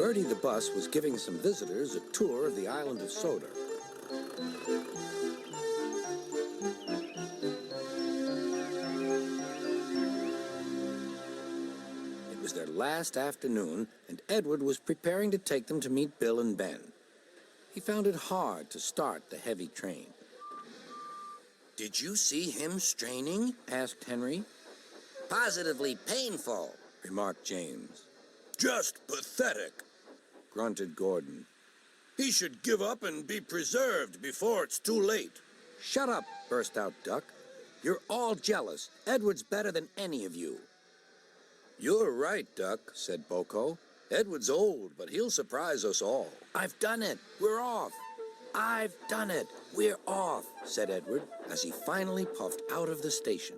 Bertie the bus was giving some visitors a tour of the island of Soda. It was their last afternoon, and Edward was preparing to take them to meet Bill and Ben. He found it hard to start the heavy train. Did you see him straining? Asked Henry. Positively painful, Remarked James. Just pathetic, Grunted Gordon. He should give up and be preserved before it's too late. Shut up, burst out Duck. You're all jealous. Edward's better than any of you. You're right, Duck, said Boko. Edward's old, but he'll surprise us all. I've done it. We're off. I've done it. We're off, said Edward as he finally puffed out of the station.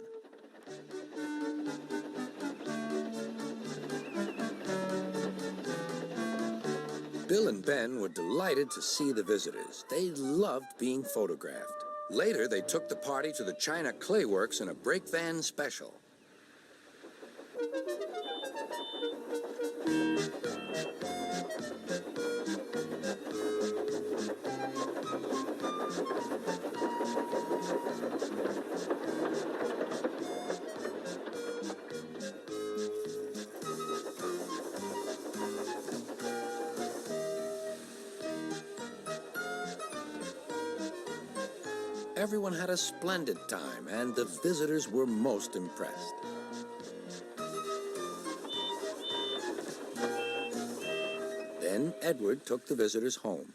Bill and Ben were delighted to see the visitors. They loved being photographed. Later, they took the party to the China Clay Works in a brake van special. Everyone had a splendid time, and the visitors were most impressed. Then Edward took the visitors home.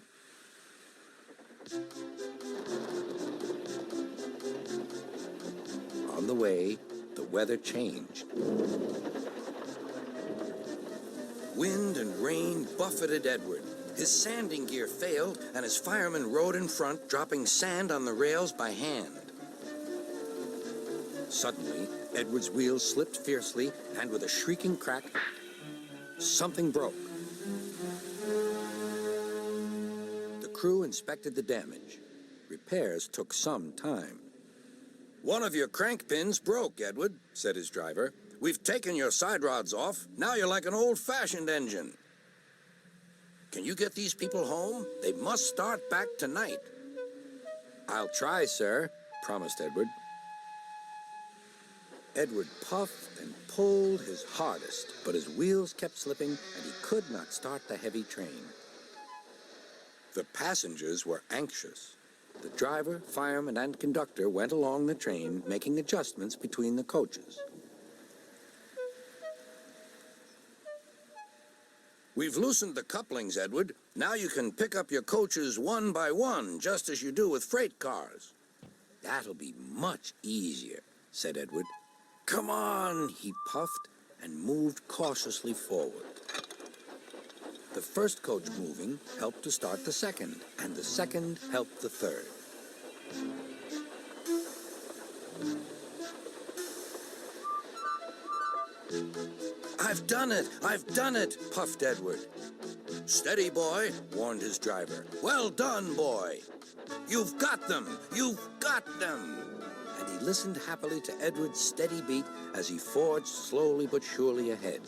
On the way, the weather changed. Wind and rain buffeted Edward. His sanding gear failed, and his fireman rode in front, dropping sand on the rails by hand. Suddenly, Edward's wheels slipped fiercely, and with a shrieking crack, something broke. The crew inspected the damage. Repairs took some time. One of your crank pins broke, Edward, said his driver. We've taken your side rods off. Now you're like an old-fashioned engine. Can you get these people home? They must start back tonight. I'll try, sir, promised Edward. Edward puffed and pulled his hardest, but his wheels kept slipping and he could not start the heavy train. The passengers were anxious. The driver, fireman, and conductor went along the train, making adjustments between the coaches. We've loosened the couplings, Edward. Now you can pick up your coaches one by one, just as you do with freight cars. That'll be much easier, said Edward. Come on, he puffed and moved cautiously forward. The first coach moving helped to start the second, and the second helped the third. I've done it! I've done it! Puffed Edward. Steady, boy, warned his driver. Well done, boy. You've got them! You've got them! And he listened happily to Edward's steady beat as he forged slowly but surely ahead.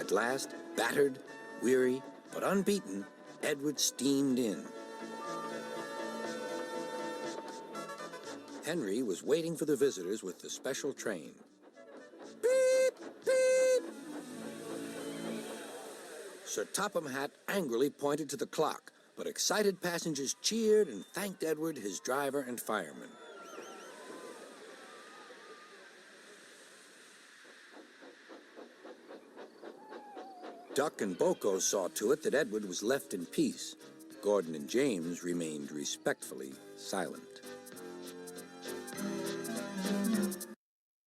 At last, battered, weary, but unbeaten, Edward steamed in. Henry was waiting for the visitors with the special train. Beep, beep! Sir Topham Hatt angrily pointed to the clock, but excited passengers cheered and thanked Edward, his driver, and fireman. Duck and Boko saw to it that Edward was left in peace. Gordon and James remained respectfully silent.